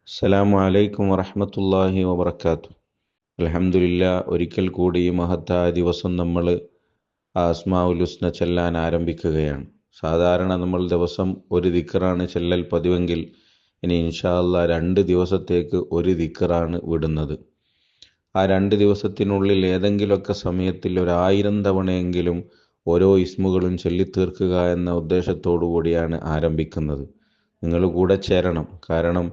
അസ്സലാമു അലൈക്കും വറഹ്മത്തുള്ളാഹി വബറകാതുഹു. അൽഹംദുലില്ലാ, ഒരിക്കൽ കൂടി ഈ മഹത്തായ ദിവസം നമ്മൾ അസ്മാഉൽ ഹുസ്ന ചൊല്ലാൻ ആരംഭിക്കുകയാണ്. സാധാരണ നമ്മൾ ദിവസം ഒരു ദിക്റാണ് ചൊല്ലൽ പതിവെങ്കിൽ ഇനി ഇൻഷാ അല്ലാഹ് 2 ദിവസത്തേക്ക് ഒരു ദിക്റാണ് വിടുന്നത്. ആ 2 ദിവസത്തിനുള്ളിൽ ഏതെങ്കിലുമൊക്കെ സമയത്തിൽ 1000 തവണയെങ്കിലും ഓരോ ഇസ്മുകളും ചൊല്ലിത്തീർക്കുക എന്ന ഉദ്ദേശത്തോടു കൂടിയാണ് ആരംഭിക്കുന്നത്. നിങ്ങൾ കൂടെ ചേരണം. കാരണം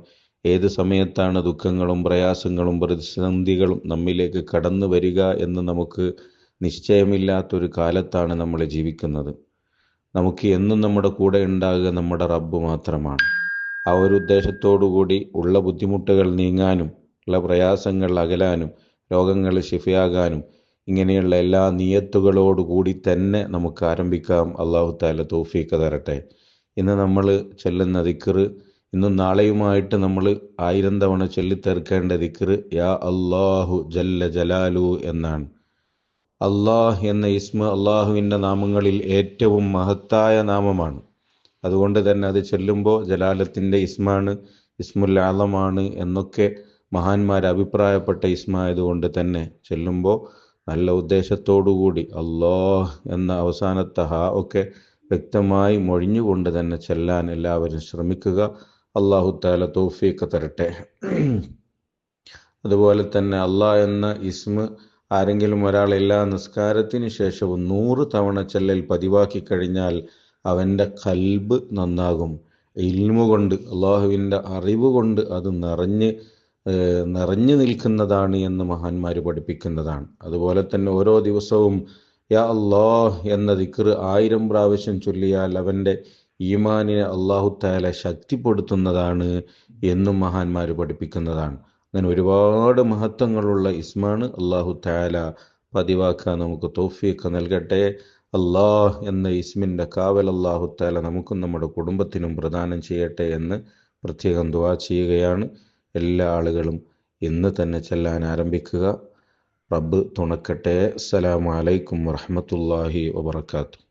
ഏത് സമയത്താണ് ദുഃഖങ്ങളും പ്രയാസങ്ങളും പ്രതിസന്ധികളും നമ്മിലേക്ക് കടന്നു വരിക എന്ന് നമുക്ക് നിശ്ചയമില്ലാത്തൊരു കാലത്താണ് നമ്മൾ ജീവിക്കുന്നത്. നമുക്ക് എന്നും നമ്മുടെ കൂടെ ഉണ്ടാകുക നമ്മുടെ റബ്ബ് മാത്രമാണ്. ആ ഒരു ഉദ്ദേശത്തോടു കൂടി ഉള്ള ബുദ്ധിമുട്ടുകൾ നീങ്ങാനും ഉള്ള പ്രയാസങ്ങൾ അകലാനും രോഗങ്ങൾ ശിഫയാകാനും ഇങ്ങനെയുള്ള എല്ലാ നിയത്തുകളോടുകൂടി തന്നെ നമുക്ക് ആരംഭിക്കാം. അല്ലാഹു തആല തൗഫീഖ് തരട്ടെ. ഇന്ന് നമ്മൾ ചൊല്ലുന്ന ദിക്റ് ഇന്നും നാളെയുമായിട്ട് നമ്മൾ 1000 തവണ ചൊല്ലിത്തീർക്കേണ്ട ദിക്റ് യാ അല്ലാഹു ജല്ല ജലാലു എന്നാണ്. അല്ലാഹ് എന്ന ഇസ്മ അള്ളാഹുവിൻ്റെ നാമങ്ങളിൽ ഏറ്റവും മഹത്തായ നാമമാണ്. അതുകൊണ്ട് തന്നെ അത് ചൊല്ലുമ്പോൾ ജലാലത്തിൻ്റെ ഇസ്മാണ്, ഇസ്മുൽ ആലമാണ് എന്നൊക്കെ മഹാന്മാർ അഭിപ്രായപ്പെട്ട ഇസ്മായതുകൊണ്ട് തന്നെ ചൊല്ലുമ്പോൾ നല്ല ഉദ്ദേശത്തോടുകൂടി അല്ലാഹ് എന്ന അവസാനത്തെ ഹാ ഒക്കെ വ്യക്തമായി മൊഴിഞ്ഞുകൊണ്ട് തന്നെ ചൊല്ലാൻ എല്ലാവരും ശ്രമിക്കുക. അല്ലാഹു തആല തൗഫീഖ് തരട്ടെ. അതുപോലെ തന്നെ അല്ലാഹ് എന്ന ഇസ്മ ആരെങ്കിലും ഒരാൾ എല്ലാ നിസ്കാരത്തിന് ശേഷവും 100 തവണ ചൊല്ലൽ പതിവാക്കി കഴിഞ്ഞാൽ അവൻ്റെ ഖൽബ് നന്നാകും. ഇൽമു കൊണ്ട്, അള്ളാഹുവിൻ്റെ അറിവ് കൊണ്ട് അത് നിറഞ്ഞു നിൽക്കുന്നതാണ് എന്ന് മഹാന്മാർ പഠിപ്പിക്കുന്നതാണ്. അതുപോലെ തന്നെ ഓരോ ദിവസവും യാ അല്ലാഹ് എന്ന ദിക്ർ 1000 പ്രാവശ്യം ചൊല്ലിയാൽ അവൻ്റെ ഈമാനിനെ അല്ലാഹു തആല ശക്തിപ്പെടുത്തുന്നതാണ് എന്നും മഹാന്മാർ പഠിപ്പിക്കുന്നതാണ്. അങ്ങനെ ഒരുപാട് മഹത്വങ്ങളുള്ള ഇസ്മാണ്. അല്ലാഹു തആല പതിവാക്കാൻ നമുക്ക് തൗഫീഖ് നൽകട്ടെ. അല്ലാഹ് എന്ന ഇസ്മിൻ്റെ കാവൽ അല്ലാഹു തആല നമുക്കും നമ്മുടെ കുടുംബത്തിനും പ്രദാനം ചെയ്യട്ടെ എന്ന് പ്രത്യേകം ദുആ ചെയ്യുകയാണ്. എല്ലാ ആളുകളും ഇന്ന് തന്നെ ചൊല്ലാൻ ആരംഭിക്കുക. റബ്ബ് തുണക്കട്ടെ. അസ്സലാമു അലൈക്കും വറഹ്മത്തുള്ളാഹി വബറകാതുഹു.